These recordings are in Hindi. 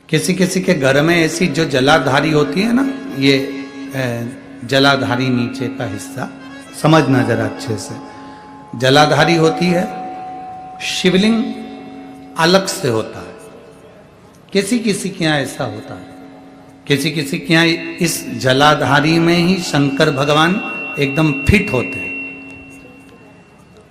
किसी किसी के घर में ऐसी जो जलाधारी होती है ना, ये जलाधारी नीचे का हिस्सा समझना जरा अच्छे से, जलाधारी होती है, शिवलिंग अलग से होता है। किसी किसी के यहाँ ऐसा होता है, किसी किसी के यहाँ इस जलाधारी में ही शंकर भगवान एकदम फिट होते हैं।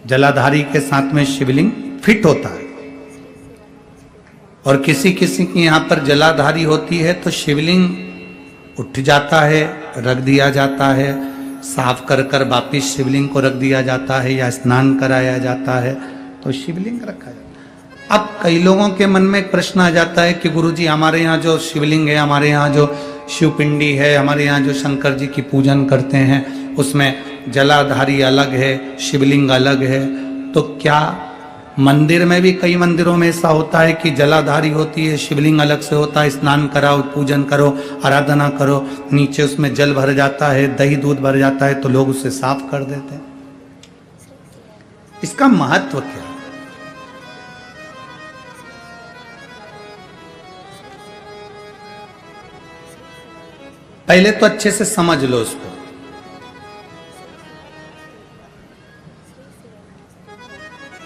जलाधारी के साथ में शिवलिंग फिट होता है। और किसी किसी की यहां पर जलाधारी होती है तो शिवलिंग उठ जाता है, रख दिया जाता है, साफ कर कर वापिस शिवलिंग को रख दिया जाता है, या स्नान कराया जाता है तो शिवलिंग रखा जाता है। अब कई लोगों के मन में एक प्रश्न आ जाता है कि गुरुजी हमारे यहाँ जो शिवलिंग है, हमारे यहाँ जो शिवपिंडी है, हमारे यहाँ जो शंकर जी की पूजन करते हैं उसमें जलाधारी अलग है, शिवलिंग अलग है, तो क्या मंदिर में भी कई मंदिरों में ऐसा होता है कि जलाधारी होती है, शिवलिंग अलग से होता है, स्नान कराओ, पूजन करो, आराधना करो, नीचे उसमें जल भर जाता है, दही दूध भर जाता है तो लोग उसे साफ कर देते हैं। इसका महत्व क्या है? पहले तो अच्छे से समझ लो उसको।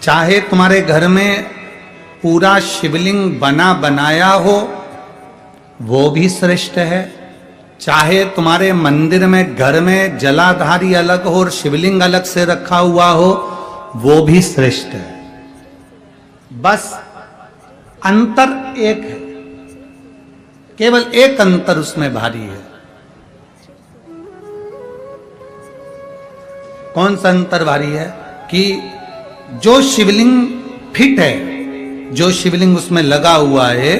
चाहे तुम्हारे घर में पूरा शिवलिंग बना बनाया हो वो भी श्रेष्ठ है, चाहे तुम्हारे मंदिर में घर में जलाधारी अलग हो और शिवलिंग अलग से रखा हुआ हो वो भी श्रेष्ठ है। बस अंतर एक है, केवल एक अंतर उसमें भारी है। कौन सा अंतर भारी है? कि जो शिवलिंग फिट है, जो शिवलिंग उसमें लगा हुआ है,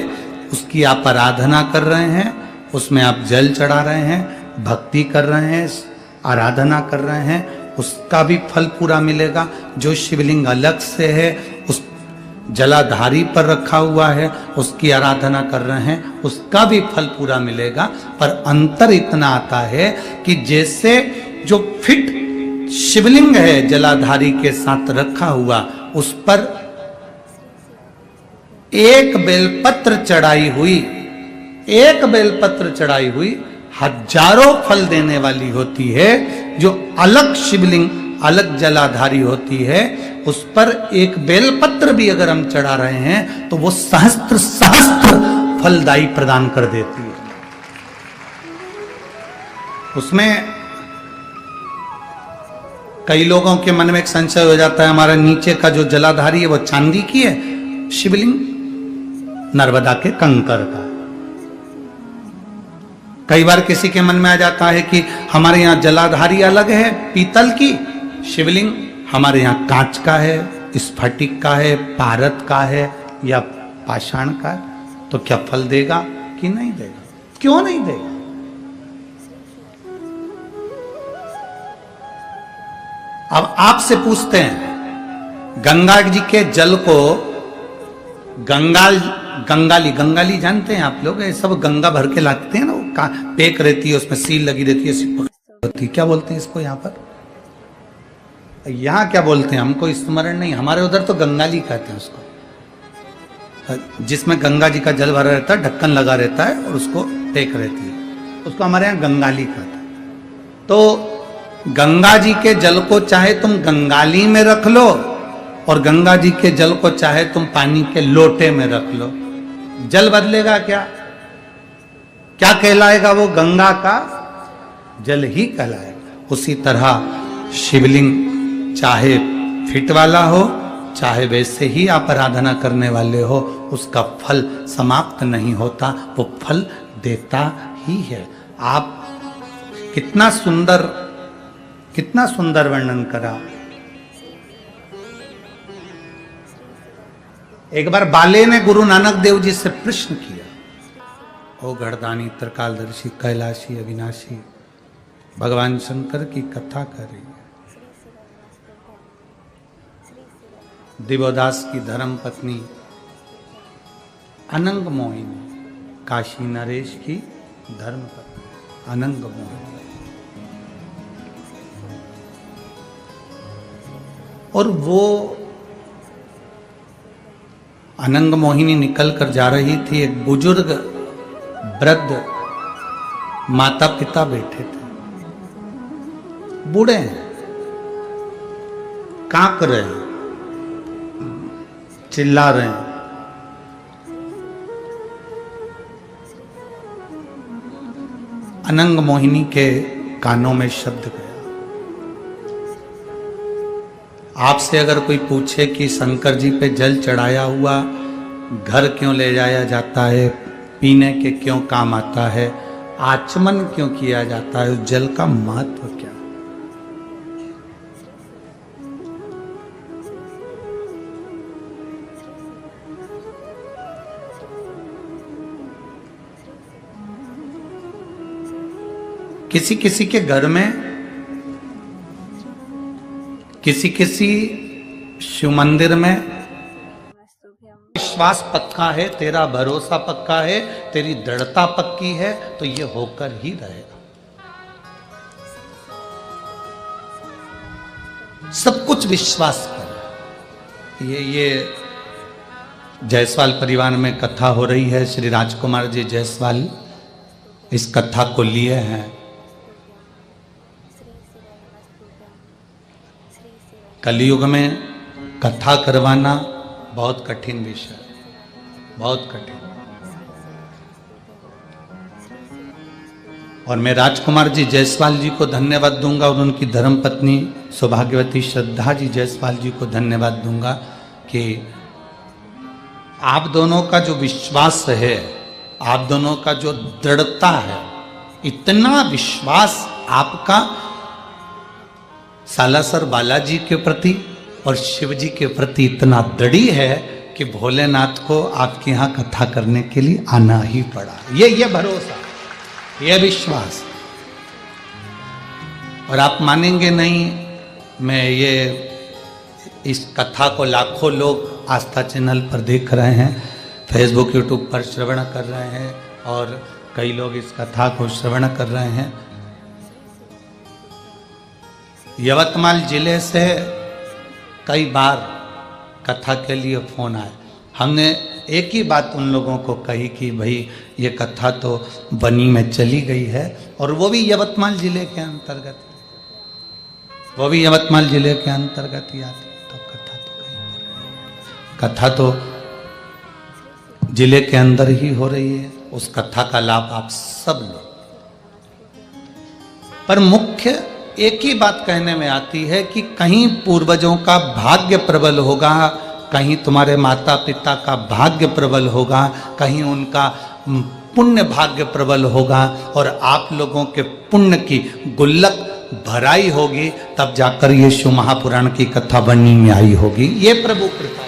उसकी आप आराधना कर रहे हैं, उसमें आप जल चढ़ा रहे हैं, भक्ति कर रहे हैं, आराधना कर रहे हैं, उसका भी फल पूरा मिलेगा। जो शिवलिंग अलग से है, उस जलाधारी पर रखा हुआ है, उसकी आराधना कर रहे हैं, उसका भी फल पूरा मिलेगा। पर अंतर इतना आता है कि जैसे जो फिट शिवलिंग है जलाधारी के साथ रखा हुआ, उस पर एक बेलपत्र चढ़ाई हुई, एक बेलपत्र चढ़ाई हुई हजारों फल देने वाली होती है। जो अलग शिवलिंग अलग जलाधारी होती है उस पर एक बेलपत्र भी अगर हम चढ़ा रहे हैं तो वो सहस्त्र सहस्त्र फलदायी प्रदान कर देती है। उसमें कई लोगों के मन में एक संशय हो जाता है, हमारा नीचे का जो जलाधारी है वो चांदी की है, शिवलिंग नर्मदा के कंकर का। कई बार किसी के मन में आ जाता है कि हमारे यहाँ जलाधारी अलग है पीतल की, शिवलिंग हमारे यहाँ कांच का है, स्फटिक का है, पारद का है या पाषाण का है, तो क्या फल देगा कि नहीं देगा? क्यों नहीं देगा? अब आपसे पूछते हैं, गंगा जी के जल को गंगाली जानते हैं आप लोग? ये सब गंगा भर के लाते हैं ना, वो पेक रहती है, उसमें सील लगी रहती है, क्या बोलते हैं इसको यहाँ पर? यहाँ क्या बोलते हैं हमको स्मरण नहीं, हमारे उधर तो गंगाली कहते हैं उसको, जिसमें गंगा जी का जल भरा रहता है, ढक्कन लगा रहता है और उसको पेक रहती है, उसको हमारे यहाँ गंगाली कहते हैं। तो गंगा जी के जल को चाहे तुम गंगाली में रख लो और गंगा जी के जल को चाहे तुम पानी के लोटे में रख लो, जल बदलेगा क्या? क्या कहलाएगा वो? गंगा का जल ही कहलाएगा। उसी तरह शिवलिंग चाहे फिट वाला हो, चाहे वैसे ही आप आराधना करने वाले हो, उसका फल समाप्त नहीं होता, वो फल देता ही है। आप कितना सुंदर वर्णन करा। एक बार बाले ने गुरु नानक देव जी से प्रश्न किया, ओ गढ़दानी त्रिकालदर्शी कैलाशी अविनाशी, भगवान शंकर की कथा कर रही है, दिवोदास की धर्म पत्नी अनंग मोहिनी, काशी नरेश की धर्म पत्नी अनंग मोहिनी, और वो अनंग मोहिनी निकल कर जा रही थी। एक बुजुर्ग वृद्ध माता पिता बैठे थे, बूढ़े हैं, कांप रहे हैं, चिल्ला रहे हैं। अनंग मोहिनी के कानों में शब्द गया। आपसे अगर कोई पूछे कि शंकर जी पे जल चढ़ाया हुआ घर क्यों ले जाया जाता है, पीने के क्यों काम आता है, आचमन क्यों किया जाता है, उस जल का महत्व क्या? किसी किसी के घर में, किसी किसी शिव मंदिर में विश्वास पक्का है, तेरा भरोसा पक्का है, तेरी दृढ़ता पक्की है, तो ये होकर ही रहेगा। सब कुछ विश्वास कर। ये जायसवाल परिवार में कथा हो रही है। श्री राजकुमार जी जायसवाल इस कथा को लिए हैं। कलयुग में कथा करवाना बहुत कठिन विषय है, बहुत कठिन। और मैं राजकुमार जी जायसवाल जी को धन्यवाद दूंगा और उनकी धर्मपत्नी सौभाग्यवती श्रद्धा जी जायसवाल जी को धन्यवाद दूंगा कि आप दोनों का जो विश्वास है, आप दोनों का जो दृढ़ता है, इतना विश्वास आपका सालासर बालाजी के प्रति और शिव जी के प्रति इतना दृढ़ी है कि भोलेनाथ को आपके यहाँ कथा करने के लिए आना ही पड़ा। ये भरोसा, ये विश्वास। और आप मानेंगे नहीं, मैं ये इस कथा को लाखों लोग आस्था चैनल पर देख रहे हैं, फेसबुक यूट्यूब पर श्रवण कर रहे हैं और कई लोग इस कथा को श्रवण कर रहे हैं। यवतमाल जिले से कई बार कथा के लिए फोन आए। हमने एक ही बात उन लोगों को कही कि भाई ये कथा तो बनी में चली गई है, और वो भी यवतमाल जिले के अंतर्गत, वो भी यवतमाल जिले के अंतर्गत ही आती है। तो कथा तो कहीं, कथा तो जिले के अंदर ही हो रही है। उस कथा का लाभ आप सब लो। पर मुख्य एक ही बात कहने में आती है कि कहीं पूर्वजों का भाग्य प्रबल होगा, कहीं तुम्हारे माता पिता का भाग्य प्रबल होगा, कहीं उनका पुण्य भाग्य प्रबल होगा, और आप लोगों के पुण्य की गुल्लक भराई होगी, तब जाकर ये शिव महापुराण की कथा बनने में आई होगी। ये प्रभु कृपा।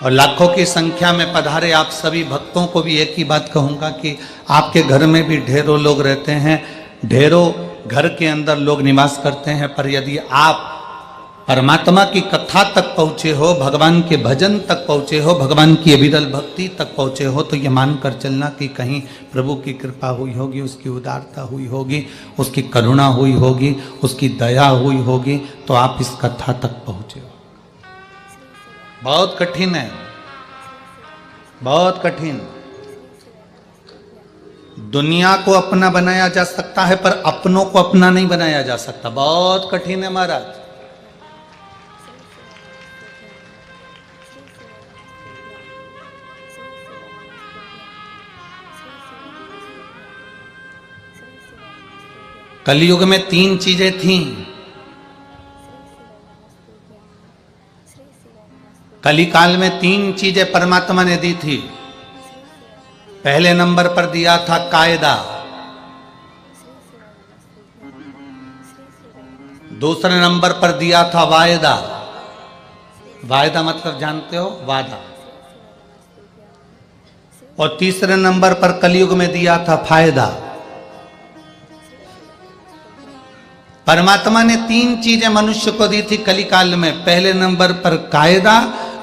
और लाखों की संख्या में पधारे आप सभी भक्तों को भी एक ही बात कहूंगा कि आपके घर में भी ढेरों लोग रहते हैं, ढेरों घर के अंदर लोग निवास करते हैं, पर यदि आप परमात्मा की कथा तक पहुंचे हो, भगवान के भजन तक पहुंचे हो, भगवान की अविरल भक्ति तक पहुंचे हो, तो ये मानकर चलना कि कहीं प्रभु की कृपा हुई होगी, उसकी उदारता हुई होगी, उसकी करुणा हुई होगी, उसकी दया हुई होगी, तो आप इस कथा तक पहुंचे हो। बहुत कठिन है, बहुत कठिन। दुनिया को अपना बनाया जा सकता है, पर अपनों को अपना नहीं बनाया जा सकता। बहुत कठिन है महाराज। कलयुग में 3 चीजें थीं। कलिकाल में 3 चीजें परमात्मा ने दी थी। पहले नंबर पर दिया था कायदा, दूसरे नंबर पर दिया था वायदा। वायदा मतलब जानते हो, वादा। और तीसरे नंबर पर कलयुग में दिया था फायदा। परमात्मा ने 3 चीजें मनुष्य को दी थी कलिकाल में। पहले नंबर पर कायदा,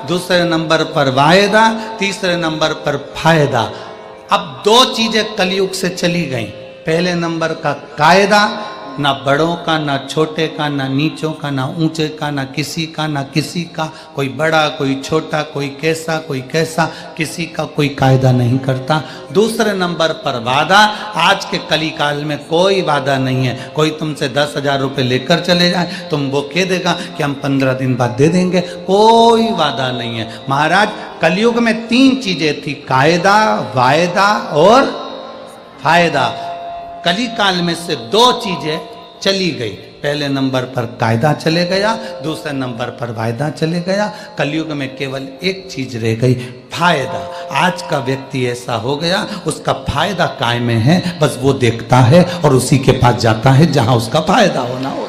दूसरे नंबर पर वायदा, तीसरे नंबर पर फायदा। अब 2 चीजें कलयुग से चली गई। पहले नंबर का कायदा, ना बड़ों का, ना छोटे का, ना नीचों का, ना ऊंचे का, ना किसी का, ना किसी का, कोई बड़ा कोई छोटा, कोई कैसा, किसी का कोई कायदा नहीं करता। दूसरे नंबर पर वादा, आज के कली काल में कोई वादा नहीं है। कोई तुमसे 10,000 रुपये लेकर चले जाए, तुम वो कह देगा कि हम 15 दिन बाद दे देंगे, कोई वादा नहीं है। महाराज कलयुग में 3 चीजें थी, कायदा, वायदा और फायदा। कली काल में से 2 चीजें चली गई। पहले नंबर पर कायदा चले गया, दूसरे नंबर पर वायदा चले गया। कलयुग में केवल एक चीज रह गई, फायदा। आज का व्यक्ति ऐसा हो गया, उसका फायदा काय में है, बस वो देखता है और उसी के पास जाता है जहां उसका फायदा होना हो।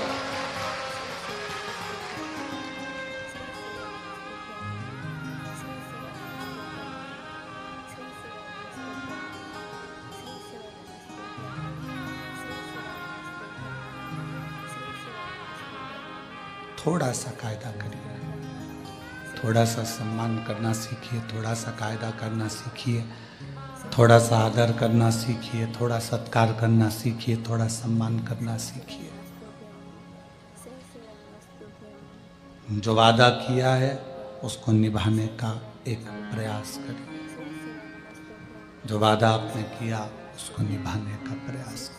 थोड़ा सा कायदा करिए, थोड़ा सा सम्मान करना सीखिए, थोड़ा सा कायदा करना सीखिए, थोड़ा सा आदर करना सीखिए, थोड़ा सत्कार करना सीखिए, थोड़ा सम्मान करना सीखिए। जो वादा किया है उसको निभाने का एक प्रयास करिए। जो वादा आपने किया उसको निभाने का प्रयास करिए।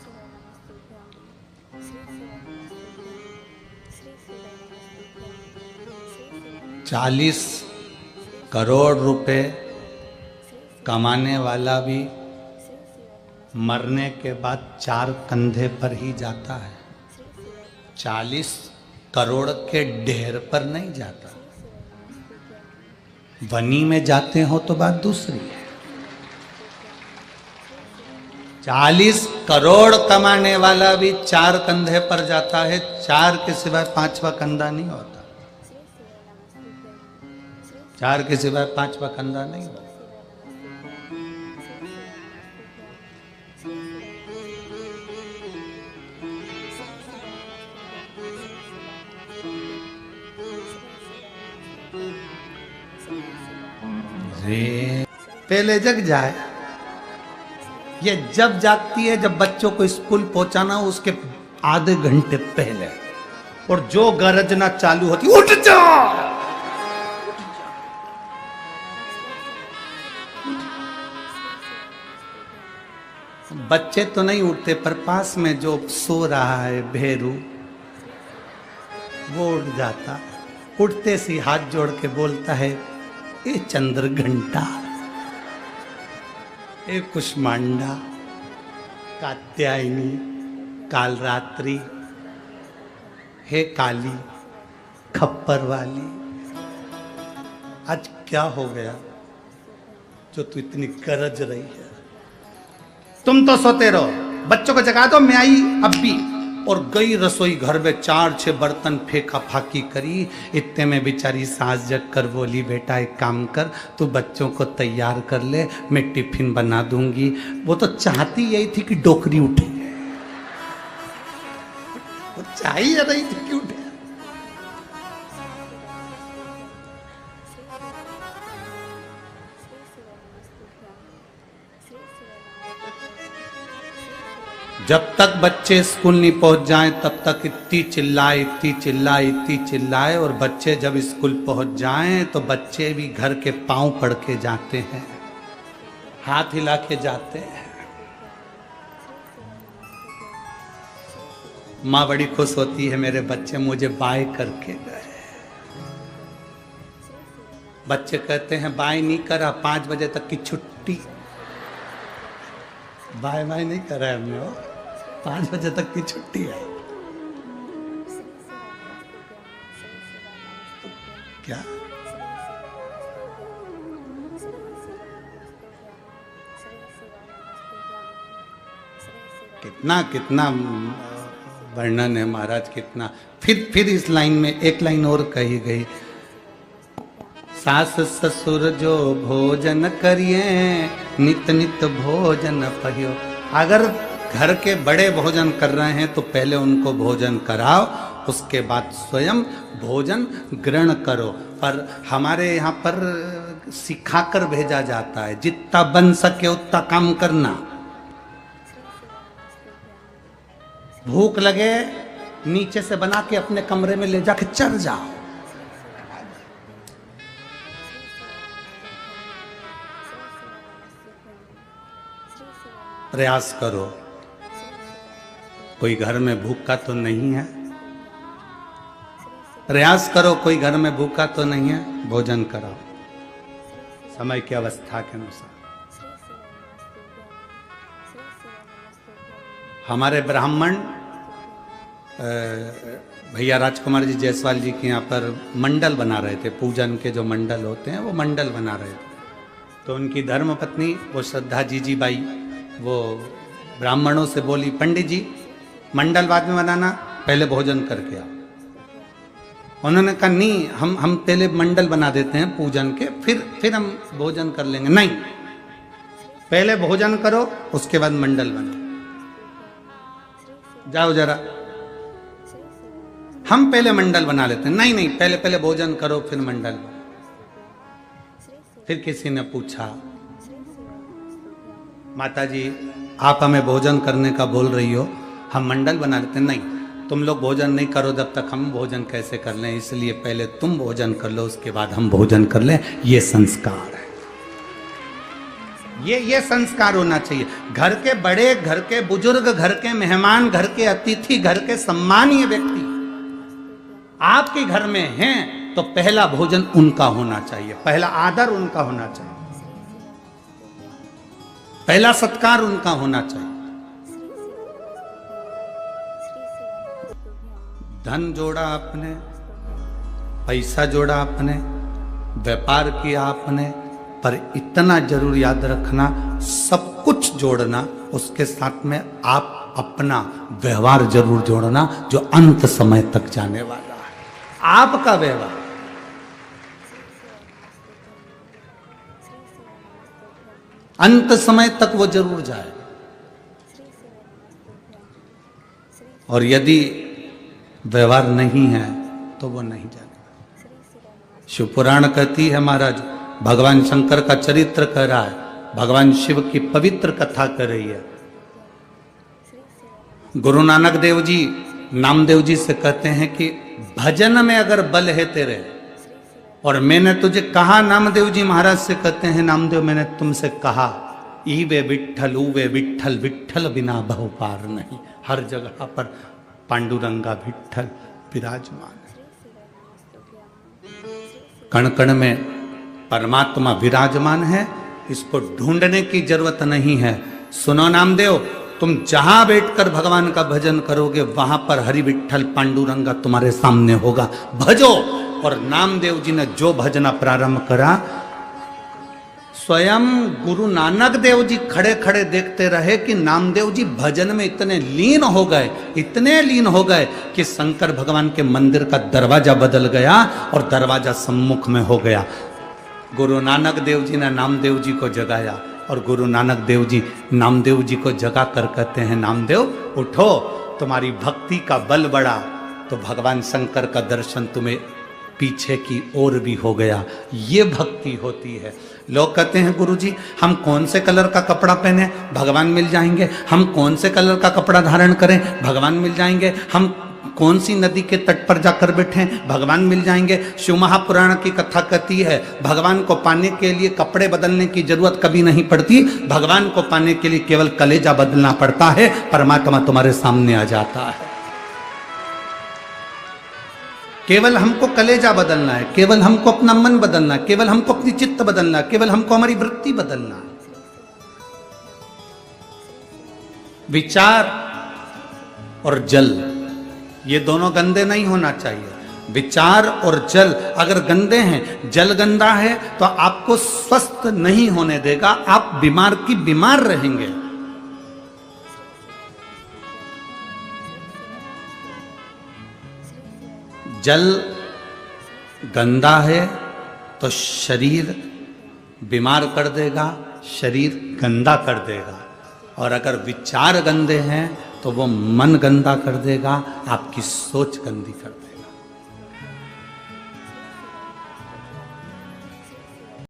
40 करोड़ रुपए कमाने वाला भी मरने के बाद 4 कंधे पर ही जाता है, 40 करोड़ के ढेर पर नहीं जाता। वनी में जाते हो तो बात दूसरी है। 40 करोड़ कमाने वाला भी 4 कंधे पर जाता है, 4 के सिवाय 5वां कंधा नहीं होता। 4 के सिवाय 5वां कंधा नहीं होता। पहले जग जाए, ये जब जागती है जब बच्चों को स्कूल पहुंचाना हो उसके आधे घंटे पहले, और जो गरजना चालू होती, उठ जा। बच्चे तो नहीं उठते, पर पास में जो सो रहा है भेरू, वो उठ जाता। उठते से हाथ जोड़ के बोलता है, ए चंद्र घंटा, ए कुष्मांडा, कात्यायनी, कालरात्रि, हे काली खप्पर वाली, आज क्या हो गया जो तू इतनी गरज रही है? तुम तो सोते रहो, बच्चों को जगा दो। मैं आई अब भी, और गई रसोई घर में, 4-6 बर्तन फेंका फाकी करी। इतने में बेचारी सास जग कर बोली, बेटा एक काम कर, तू बच्चों को तैयार कर ले, मैं टिफिन बना दूंगी। वो तो चाहती यही थी कि डोकरी उठे, वो चाहिए रही थी कि उठे। जब तक बच्चे स्कूल नहीं पहुंच जाएं तब तक इतनी चिल्लाए, और बच्चे जब स्कूल पहुंच जाएं तो बच्चे भी घर के पांव पड़ के जाते हैं, हाथ हिला के जाते हैं। माँ बड़ी खुश होती है, मेरे बच्चे मुझे बाय करके गए। बच्चे कहते हैं बाय नहीं करा, 5 बजे तक की छुट्टी। बाय बाय नहीं करा है हमने, 5 बजे तक की छुट्टी है। क्या कितना कितना वर्णन है महाराज, कितना। फिर इस लाइन में एक लाइन और कही गई, सास ससुर जो भोजन करिए, नित नित भोजन पहियो। अगर घर के बड़े भोजन कर रहे हैं तो पहले उनको भोजन कराओ, उसके बाद स्वयं भोजन ग्रहण करो। पर हमारे यहाँ पर सिखाकर भेजा जाता है, जितना बन सके उतना काम करना। भूख लगे नीचे से बना के अपने कमरे में ले जाके चढ़ जाओ। प्रयास करो। कोई घर में भूखा तो नहीं है, प्रयास करो। कोई घर में भूखा तो नहीं है, भोजन कराओ समय की अवस्था के अनुसार। हमारे ब्राह्मण भैया राजकुमार जी जायसवाल जी के यहाँ पर मंडल बना रहे थे, पूजन के जो मंडल होते हैं वो मंडल बना रहे थे। तो उनकी धर्मपत्नी वो श्रद्धा जीजी बाई वो ब्राह्मणों से बोली, पंडित जी मंडल बाद में बनाना, पहले भोजन करके आओ। उन्होंने कहा नहीं, हम पहले मंडल बना देते हैं पूजन के, फिर हम भोजन कर लेंगे। नहीं, पहले भोजन करो उसके बाद मंडल बनाओ। जाओ जरा, हम पहले मंडल बना लेते हैं। नहीं, पहले भोजन करो फिर मंडल। फिर किसी ने पूछा, माता जी आप हमें भोजन करने का बोल रही हो, हम मंडल बना लेते हैं। नहीं, तुम लोग भोजन नहीं करो जब तक हम भोजन कैसे कर लें, इसलिए पहले तुम भोजन कर लो उसके बाद हम भोजन कर लें। ये संस्कार है, ये संस्कार होना चाहिए। घर के बड़े, घर के बुजुर्ग, घर के मेहमान, घर के अतिथि, घर के सम्मानीय व्यक्ति आपके घर में हैं तो पहला भोजन उनका होना चाहिए, पहला आदर उनका होना चाहिए, पहला सत्कार उनका होना चाहिए। धन जोड़ा आपने, पैसा जोड़ा आपने, व्यापार किया आपने, पर इतना जरूर याद रखना, सब कुछ जोड़ना, उसके साथ में आप अपना व्यवहार जरूर जोड़ना जो अंत समय तक जाने वाला है। आपका व्यवहार अंत समय तक वो जरूर जाए। और यदि व्यवहार नहीं है तो वो नहीं जाएगा। शिव पुराण कहती है महाराज, भगवान शंकर का चरित्र कह रहा है, भगवान शिव की पवित्र कथा कर रही है। गुरु नानक देव जी नामदेव जी से कहते हैं कि भजन में अगर बल है तेरे, और मैंने तुझे कहा, नामदेव जी महाराज से कहते हैं, नामदेव मैंने तुमसे कहा, ई वे विठ्ठल ऊ वे विठ्ठल, विठ्ठल बिना बहु पार नहीं। हर जगह पर पांडुरंगा विठ्ठल विराजमान है, कण कण में परमात्मा विराजमान है। इसको ढूंढने की जरूरत नहीं है। सुनो नामदेव, तुम जहां बैठकर भगवान का भजन करोगे वहां पर हरि विठ्ठल पांडुरंगा तुम्हारे सामने होगा, भजो। और नामदेव जी ने जो भजना प्रारंभ करा, स्वयं गुरु नानक देव जी खड़े खड़े देखते रहे कि नामदेव जी भजन में इतने लीन हो गए, इतने लीन हो गए कि शंकर भगवान के मंदिर का दरवाजा बदल गया और दरवाजा सम्मुख में हो गया। गुरु नानक देव जी ने नामदेव जी को जगाया और गुरु नानक देव जी नामदेव जी को जगा कर कहते हैं, नामदेव उठो, तुम्हारी भक्ति का बल बढ़ा तो भगवान शंकर का दर्शन तुम्हें पीछे की ओर भी हो गया। ये भक्ति होती है। लोग कहते हैं गुरुजी हम कौन से कलर का कपड़ा पहने भगवान मिल जाएंगे, हम कौन से कलर का कपड़ा धारण करें भगवान मिल जाएंगे, हम कौन सी नदी के तट पर जाकर बैठे भगवान मिल जाएंगे। शिव महापुराण की कथा कहती है, भगवान को पाने के लिए कपड़े बदलने की जरूरत कभी नहीं पड़ती, भगवान को पाने के लिए केवल कलेजा बदलना पड़ता है, परमात्मा तुम्हारे सामने आ जाता है। केवल हमको कलेजा बदलना है, केवल हमको अपना मन बदलना है, केवल हमको अपनी चित्त बदलना है, केवल हमको हमारी वृत्ति बदलना है। विचार और जल ये दोनों गंदे नहीं होना चाहिए। विचार और जल अगर गंदे हैं, जल गंदा है तो आपको स्वस्थ नहीं होने देगा, आप बीमार की बीमार रहेंगे। जल गंदा है तो शरीर बीमार कर देगा, शरीर गंदा कर देगा। और अगर विचार गंदे हैं तो वो मन गंदा कर देगा, आपकी सोच गंदी कर देगा।